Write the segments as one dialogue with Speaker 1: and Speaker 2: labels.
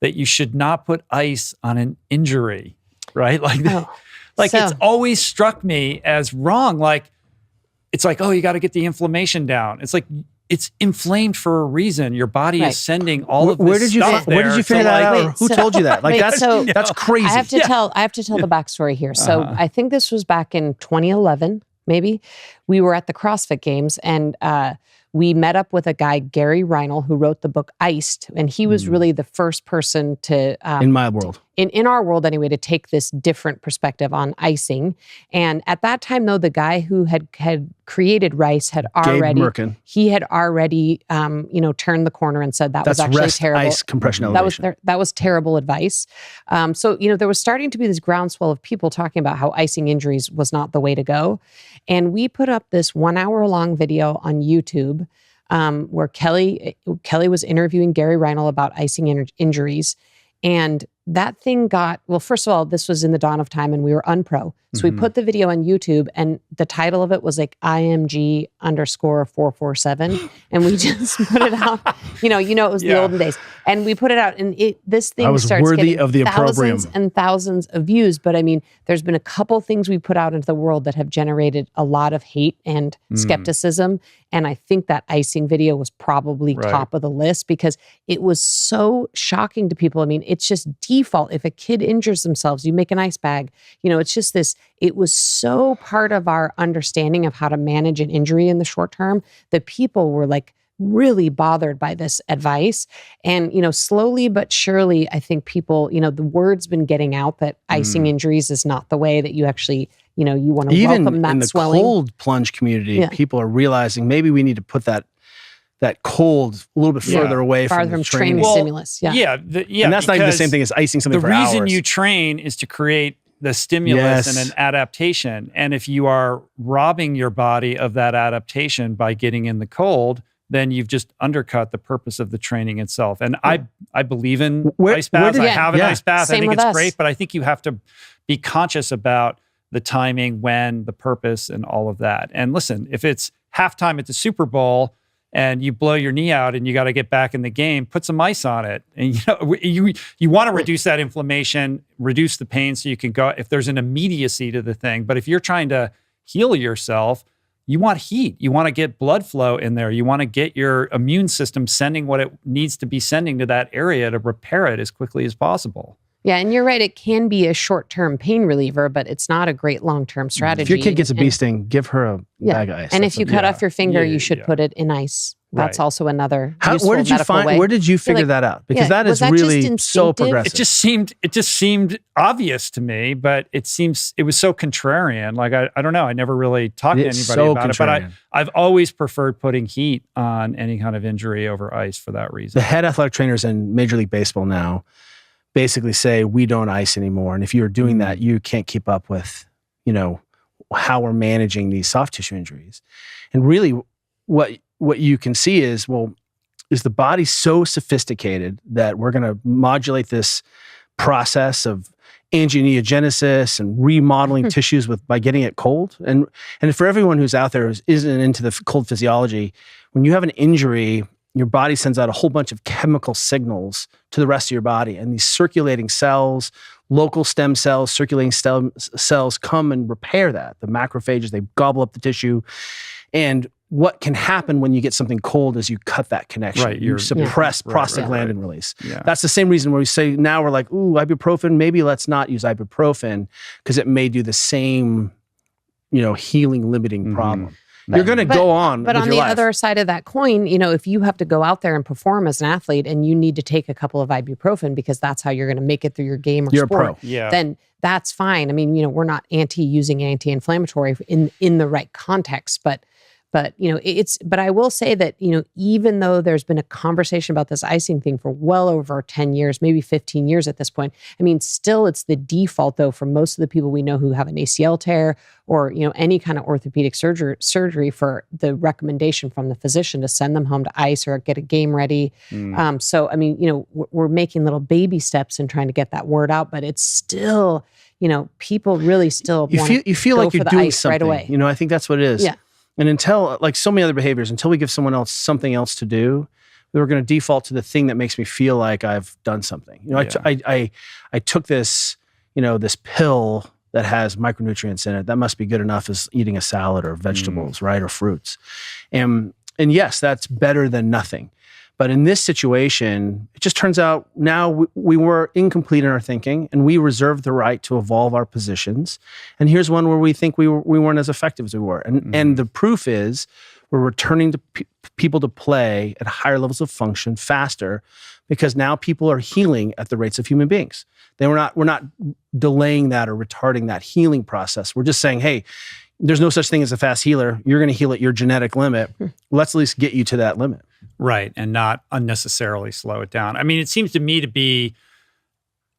Speaker 1: that you should not put ice on an injury, right? Like,
Speaker 2: Oh.
Speaker 1: it's always struck me as wrong. Like, it's like, oh, you got to get the inflammation down. It's like, it's inflamed for a reason. Your body is sending all of this stuff there.
Speaker 3: Where did you figure that out? Or who told you that? Like, that's crazy.
Speaker 2: I have to tell the backstory here. So I think this was back in 2011, maybe. We were at the CrossFit Games, and we met up with a guy, Gary Reinl, who wrote the book Iced, and he was really the first person to
Speaker 3: in my world.
Speaker 2: In our world anyway, to take this different perspective on icing. And at that time, though, the guy who had created rice had already turned the corner and said that's actually
Speaker 3: rest,
Speaker 2: terrible.
Speaker 3: Ice, compression, elevation.
Speaker 2: That was terrible advice. So there was starting to be this groundswell of people talking about how icing injuries was not the way to go. And we put up this 1 hour long video on YouTube where Kelly was interviewing Gary Reinl about icing injuries. And that thing first of all, this was in the dawn of time and we were unpro. So we put the video on YouTube and the title of it was like IMG_447. And we just put it out. It was the olden days. And we put it out and this thing starts
Speaker 3: worthy
Speaker 2: getting
Speaker 3: of the
Speaker 2: thousands and thousands of views. But I mean, there's been a couple things we put out into the world that have generated a lot of hate and skepticism. And I think that icing video was probably top of the list because it was so shocking to people. I mean, it's just default. If a kid injures themselves, you make an ice bag. It's just this, it was so part of our understanding of how to manage an injury in the short term that people were like really bothered by this advice. And, slowly but surely, I think people, the word's been getting out that icing injuries is not the way that you actually, you want to welcome that swelling.
Speaker 3: Even in the cold plunge community, people are realizing maybe we need to put that cold a little bit further away
Speaker 2: farther
Speaker 3: from the
Speaker 2: training stimulus.
Speaker 3: And that's not even the same thing as icing something for hours.
Speaker 1: The reason you train is to create the stimulus and an adaptation. And if you are robbing your body of that adaptation by getting in the cold, then you've just undercut the purpose of the training itself. And I believe in ice baths. I have an ice bath. I think it's great, but I think you have to be conscious about the timing, when, the purpose, and all of that. And listen, if it's halftime at the Super Bowl and you blow your knee out and you got to get back in the game, put some ice on it. And you want to reduce that inflammation, reduce the pain so you can go, if there's an immediacy to the thing. But if you're trying to heal yourself, you want heat. You want to get blood flow in there. You want to get your immune system sending what it needs to be sending to that area to repair it as quickly as possible.
Speaker 2: Yeah, and you're right. It can be a short-term pain reliever, but it's not a great long-term strategy.
Speaker 3: If your kid gets a bee sting, give her a bag of ice.
Speaker 2: And if you cut off your finger, you should put it in ice. That's also another useful
Speaker 3: where did you
Speaker 2: medical way.
Speaker 3: Where did you figure that out? Because that is really so progressive.
Speaker 1: It just seemed obvious to me, but it was so contrarian. Like I don't know. I never really talked to anybody about it, but I've always preferred putting heat on any kind of injury over ice for that reason.
Speaker 3: The head athletic trainers in Major League Baseball now basically say we don't ice anymore, and if you're doing that, you can't keep up with how we're managing these soft tissue injuries. And really, what you can see is the body so sophisticated that we're going to modulate this process of angiogenesis and remodeling tissues by getting it cold. And for everyone who's out there who isn't into the cold physiology, when you have an injury, your body sends out a whole bunch of chemical signals to the rest of your body. And these circulating cells, local stem cells, circulating stem cells come and repair that. The macrophages, they gobble up the tissue. And what can happen when you get something cold is you cut that connection.
Speaker 1: Right,
Speaker 3: you suppress prostaglandin release.
Speaker 1: Yeah.
Speaker 3: That's the same reason where we say now we're like, ooh, ibuprofen, maybe let's not use ibuprofen because it may do the same, healing limiting problem. You're going to go on.
Speaker 2: But on the other side of that coin, if you have to go out there and perform as an athlete and you need to take a couple of ibuprofen because that's how you're going to make it through your game or sport, then that's fine. I mean, we're not using anti-inflammatory in the right context, but But, but I will say that, even though there's been a conversation about this icing thing for well over 10 years, maybe 15 years at this point, I mean, still it's the default though, for most of the people we know who have an ACL tear or, any kind of orthopedic surgery for the recommendation from the physician to send them home to ice or get a game ready. So, I mean, we're making little baby steps in trying to get that word out, but it's still, people really still
Speaker 3: you feel like you're doing something
Speaker 2: right away.
Speaker 3: I think that's what it is.
Speaker 2: Yeah.
Speaker 3: And until, like so many other behaviors, until we give someone else something else to do, we're going to default to the thing that makes me feel like I've done something. You know, I took this, this pill that has micronutrients in it. That must be good enough as eating a salad or vegetables, right? Or fruits. And yes, that's better than nothing. But in this situation, it just turns out now we were incomplete in our thinking, and we reserved the right to evolve our positions. And here's one where we think we weren't as effective as we were. And the proof is we're returning to people to play at higher levels of function faster, because now people are healing at the rates of human beings. We're not delaying that or retarding that healing process. We're just saying, hey, there's no such thing as a fast healer. You're going to heal at your genetic limit. Let's at least get you to that limit.
Speaker 1: Right, and not unnecessarily slow it down. I mean, it seems to me to be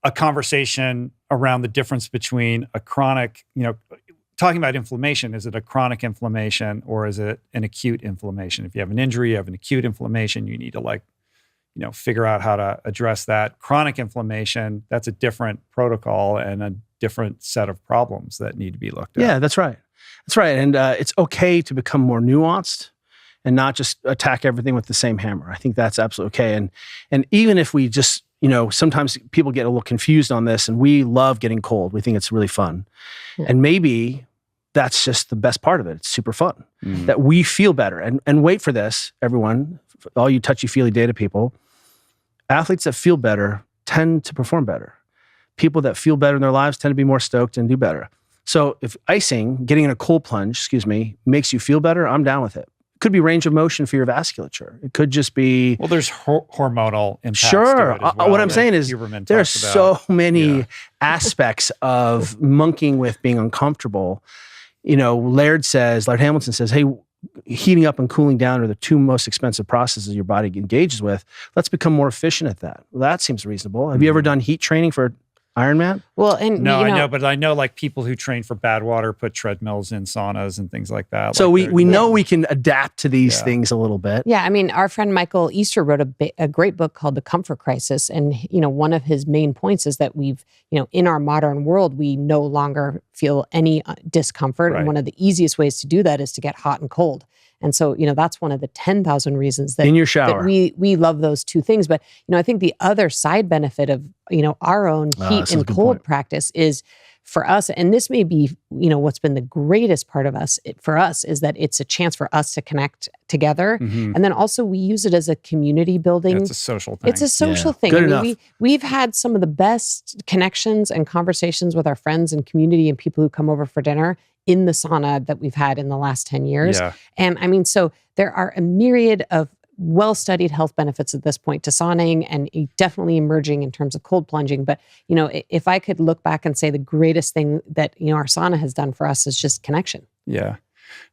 Speaker 1: a conversation around the difference between a chronic, talking about inflammation. Is it a chronic inflammation or is it an acute inflammation? If you have an injury, you have an acute inflammation, you need to figure out how to address that. Chronic inflammation, that's a different protocol and a different set of problems that need to be looked at.
Speaker 3: Yeah, that's right. That's right. And it's okay to become more nuanced and not just attack everything with the same hammer. I think that's absolutely okay. And even if we just, sometimes people get a little confused on this, and we love getting cold. We think it's really fun. Yeah. And maybe that's just the best part of it. It's super fun. That we feel better. And wait for this, everyone, all you touchy-feely data people. Athletes that feel better tend to perform better. People that feel better in their lives tend to be more stoked and do better. So if getting in a cold plunge, makes you feel better, I'm down with it. It could be range of motion for your vasculature. It could just be...
Speaker 1: Well, there's hormonal impacts to it as
Speaker 3: well. What I'm saying is there are so many aspects of monkeying with being uncomfortable. Laird Hamilton says, hey, heating up and cooling down are the two most expensive processes your body engages with. Let's become more efficient at that. Well, that seems reasonable. Have you ever done heat training for Ironman?
Speaker 2: Well, and
Speaker 1: no, I know, but I know people who train for Badwater put treadmills in saunas and things like that.
Speaker 3: So we know we can adapt to these things a little bit.
Speaker 2: Yeah, I mean, our friend Michael Easter wrote a great book called The Comfort Crisis, and one of his main points is that we've in our modern world we no longer feel any discomfort, and one of the easiest ways to do that is to get hot and cold. And so, that's one of the 10,000 reasons that
Speaker 3: in your shower
Speaker 2: that we love those two things. But I think the other side benefit of our own heat and cold practice is for us, and this may be what's been the greatest part of for us is that it's a chance for us to connect together, and then also we use it as a community building.
Speaker 1: It's a social thing.
Speaker 2: It's a social thing.
Speaker 3: Good enough.
Speaker 2: We've had some of the best connections and conversations with our friends and community and people who come over for dinner in the sauna that we've had in the last 10 years.
Speaker 1: Yeah.
Speaker 2: And I mean, so there are a myriad of well-studied health benefits at this point to sauning, and definitely emerging in terms of cold plunging. But, if I could look back and say the greatest thing that, our sauna has done for us is just connection.
Speaker 1: Yeah.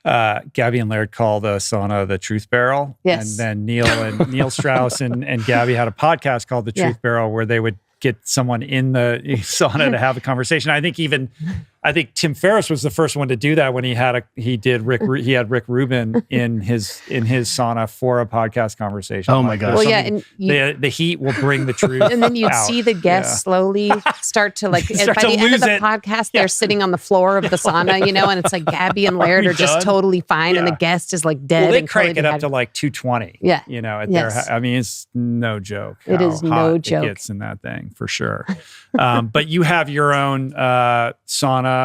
Speaker 1: Gabby and Laird call the sauna the Truth Barrel.
Speaker 2: Yes.
Speaker 1: And then Neil Strauss and Gabby had a podcast called the Truth Barrel where they would get someone in the sauna to have a conversation. I think Tim Ferriss was the first one to do that when he had Rick Rubin in his sauna for a podcast conversation.
Speaker 3: Oh my gosh.
Speaker 2: Well, yeah, and
Speaker 1: the heat will bring the truth.
Speaker 2: And then you'd see the guests slowly start to by the end of the podcast, they're sitting on the floor of the sauna, and it's like Gabby and Laird are just totally fine, and the guest is like dead.
Speaker 1: Well, they crank it up to like 220.
Speaker 2: Yeah.
Speaker 1: I mean, it's no joke.
Speaker 2: It is no joke.
Speaker 1: It gets in that thing for sure. But you have your own sauna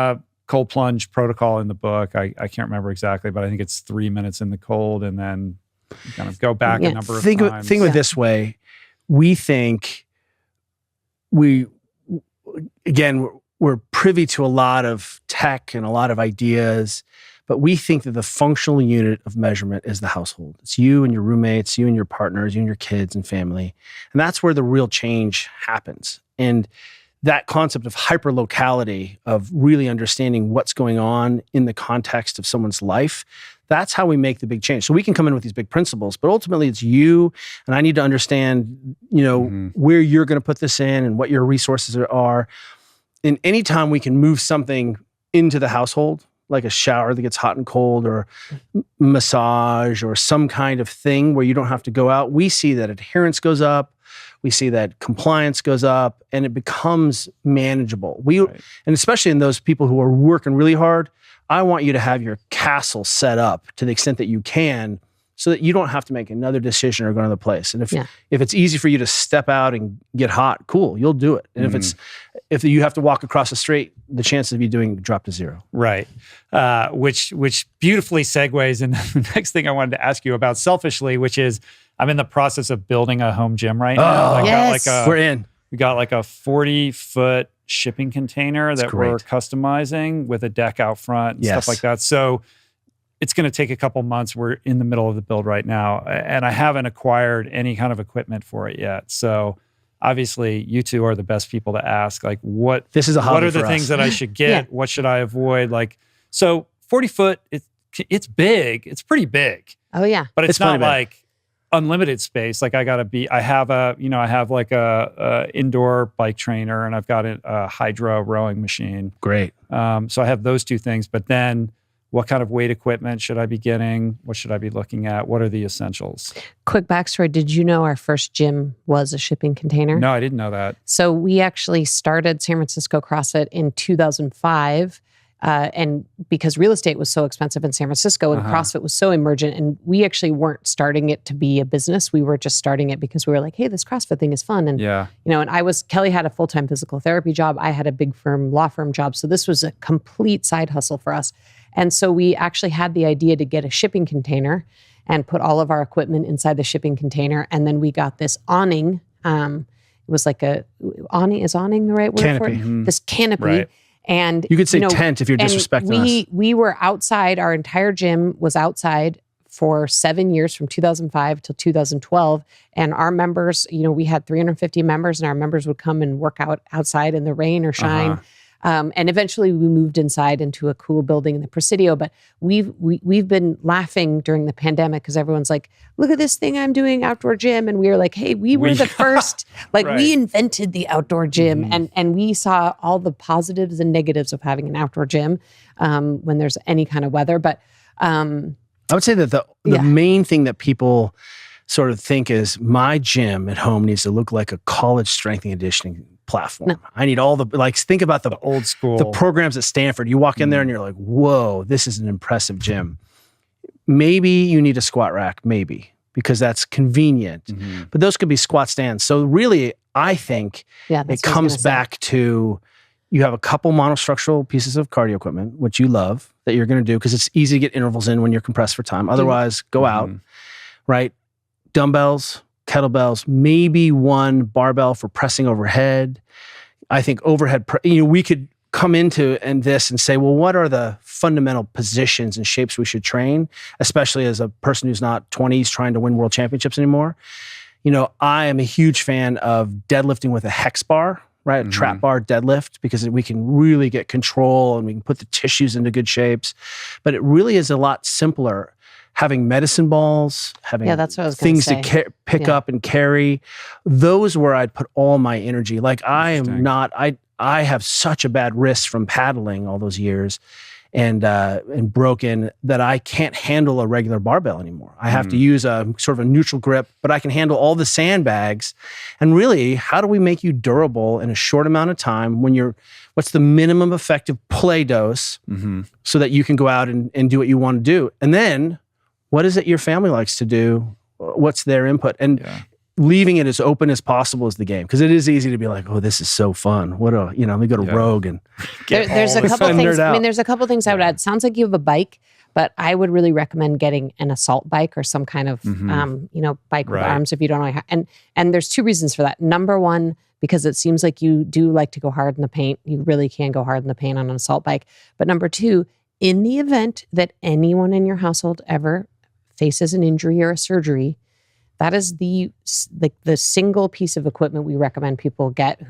Speaker 1: cold plunge protocol in the book. I can't remember exactly, but I think it's 3 minutes in the cold and then kind of go back a number of times.
Speaker 3: Think of it this way. We think we're privy to a lot of tech and a lot of ideas, but we think that the functional unit of measurement is the household. It's you and your roommates, you and your partners, you and your kids and family. And that's where the real change happens. And that concept of hyperlocality, of really understanding what's going on in the context of someone's life, that's how we make the big change. So we can come in with these big principles, but ultimately it's you, and I need to understand, where you're going to put this in and what your resources are. And anytime we can move something into the household, like a shower that gets hot and cold, or massage, or some kind of thing where you don't have to go out, we see that adherence goes up. We see that compliance goes up, and it becomes manageable. And especially in those people who are working really hard, I want you to have your castle set up to the extent that you can, so that you don't have to make another decision or go to another place. And if it's easy for you to step out and get hot, cool, you'll do it. And if you have to walk across the street, the chances of you doing drop to zero.
Speaker 1: Right. Which beautifully segues into the next thing I wanted to ask you about selfishly, which is I'm in the process of building a home gym right now.
Speaker 3: We're in.
Speaker 1: We got like a 40-foot shipping container that we're customizing with a deck out front and stuff like that. So it's going to take a couple months. We're in the middle of the build right now, and I haven't acquired any kind of equipment for it yet. So obviously, you two are the best people to ask. Like, what are the things that I should get? What should I avoid? Like, so 40 foot, it's big. It's pretty big.
Speaker 2: Oh yeah,
Speaker 1: but it's not like unlimited space. Like I have like a indoor bike trainer, and I've got a hydro rowing machine.
Speaker 3: Great.
Speaker 1: So I have those two things, but then what kind of weight equipment should I be getting? What should I be looking at? What are the essentials? Quick
Speaker 2: backstory. Did you know our first gym was a shipping container?
Speaker 1: No, I didn't know that.
Speaker 2: So we actually started San Francisco CrossFit in 2005. And because real estate was so expensive in San Francisco and CrossFit was so emergent, and we actually weren't starting it to be a business. We were just starting it because we were like, hey, this CrossFit thing is fun. And, and Kelly had a full-time physical therapy job. I had a big law firm job. So this was a complete side hustle for us. And so we actually had the idea to get a shipping container and put all of our equipment inside the shipping container. And then we got this awning. It was like awning. Is awning the right word
Speaker 3: canopy.
Speaker 2: For it? This canopy.
Speaker 1: Right.
Speaker 2: And
Speaker 3: you could say tent if you're disrespecting us.
Speaker 2: We were outside. Our entire gym was outside for 7 years, from 2005 till 2012. And our members, we had 350 members, and our members would come and work out outside in the rain or shine. And eventually we moved inside into a cool building in the Presidio. But we've been laughing during the pandemic because everyone's like, look at this thing I'm doing, outdoor gym. And we were like, hey, we were the first, we invented the outdoor gym. And we saw all the positives and negatives of having an outdoor gym when there's any kind of weather. But
Speaker 3: I would say that the main thing that people sort of think is my gym at home needs to look like a college strength and conditioning platform. No. I need all think about the
Speaker 1: old school,
Speaker 3: the programs at Stanford. You walk in there and you're like, whoa, this is an impressive gym. Maybe you need a squat rack, maybe, because that's convenient. But those could be squat stands. So really, I think it comes back to you have a couple monostructural pieces of cardio equipment, which you love, that you're going to do because it's easy to get intervals in when you're compressed for time. Otherwise, go out, right? Dumbbells, kettlebells, maybe one barbell for pressing overhead. I think overhead, we could come into this and say, well, what are the fundamental positions and shapes we should train, especially as a person who's not 20s trying to win world championships anymore. I am a huge fan of deadlifting with a hex bar, right? A trap bar deadlift, because we can really get control and we can put the tissues into good shapes. But it really is a lot simpler. Having medicine balls, having
Speaker 2: that's what I was
Speaker 3: things to pick up and carry, those where I'd put all my energy. Like I have such a bad wrist from paddling all those years and broken that I can't handle a regular barbell anymore. I have to use a sort of a neutral grip, but I can handle all the sandbags. And really, how do we make you durable in a short amount of time what's the minimum effective play dose so that you can go out and do what you want to do? And then, what is it your family likes to do? What's their input? And leaving it as open as possible is the game. Because it is easy to be like, oh, this is so fun. Let me go to Rogue and
Speaker 2: there's a couple things. I mean, there's a couple things I would add. Sounds like you have a bike, but I would really recommend getting an assault bike or some kind of bike with arms if you don't know how. And there's two reasons for that. Number one, because it seems like you do like to go hard in the paint. You really can go hard in the paint on an assault bike. But number two, in the event that anyone in your household ever faces an injury or a surgery, that is the single piece of equipment we recommend people get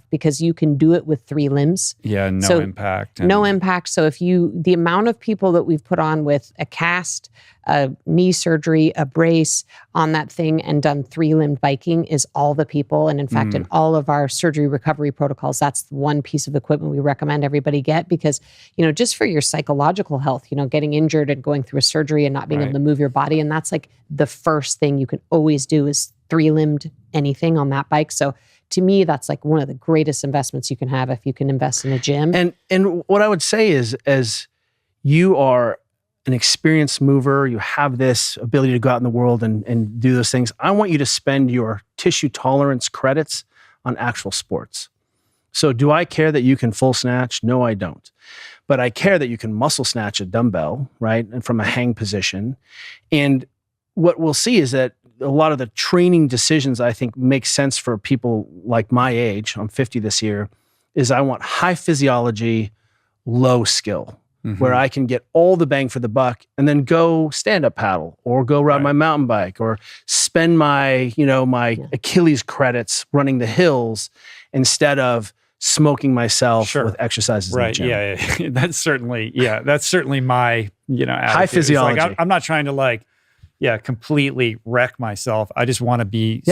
Speaker 2: because you can do it with 3 limbs.
Speaker 1: Yeah, no impact.
Speaker 2: No impact. So the amount of people that we've put on with a cast, a knee surgery, a brace on that thing and done 3-limbed biking is all the people. And in fact, in all of our surgery recovery protocols, that's one piece of equipment we recommend everybody get because, just for your psychological health, getting injured and going through a surgery and not being able to move your body. And that's like the first thing you can always do is 3-limbed anything on that bike. So to me, that's like one of the greatest investments you can have if you can invest in a gym.
Speaker 3: And what I would say is, as you are an experienced mover. You have this ability to go out in the world and do those things. I want you to spend your tissue tolerance credits on actual sports. So do I care that you can full snatch? No, I don't. But I care that you can muscle snatch a dumbbell, right? And from a hang position. And what we'll see is that a lot of the training decisions I think make sense for people like my age, I'm 50 this year, is I want high physiology, low skill, where I can get all the bang for the buck and then go stand-up paddle or go ride my mountain bike or spend my, Achilles credits running the hills instead of smoking myself with exercises in the gym.
Speaker 1: Yeah. That's certainly my, attitude.
Speaker 3: High physiology.
Speaker 1: Like, I'm not trying to completely wreck myself. I just want to be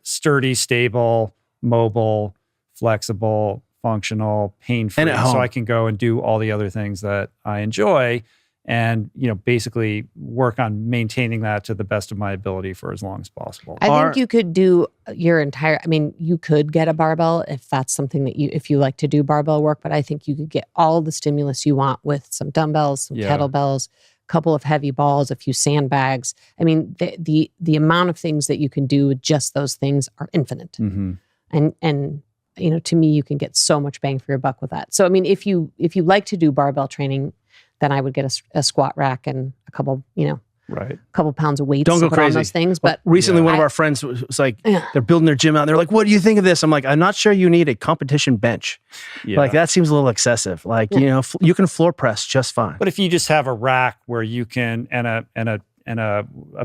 Speaker 1: sturdy, stable, mobile, flexible, functional, pain-free, so I can go and do all the other things that I enjoy and, basically work on maintaining that to the best of my ability for as long as possible.
Speaker 2: I think you could do you could get a barbell if that's something that if you like to do barbell work, but I think you could get all the stimulus you want with some dumbbells, some kettlebells, a couple of heavy balls, a few sandbags. I mean, the amount of things that you can do with just those things are infinite. And to me, you can get so much bang for your buck with that. So, I mean, if you like to do barbell training, then I would get a squat rack and a couple, couple pounds of weights.
Speaker 3: Don't go crazy
Speaker 2: on those things. But
Speaker 3: recently, one of our friends was like, they're building their gym out. And they're like, "What do you think of this?" I'm like, "I'm not sure you need a competition bench. Like that seems a little excessive. Like you can floor press just fine.
Speaker 1: But if you just have a rack where you can and a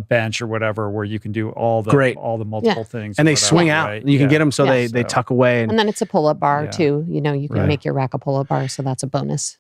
Speaker 1: bench or whatever where you can do all the multiple things,
Speaker 3: and they swing out. Right? You can get them so they tuck away,
Speaker 2: and then it's a pull-up bar too. You can make your rack a pull-up bar, so that's a bonus.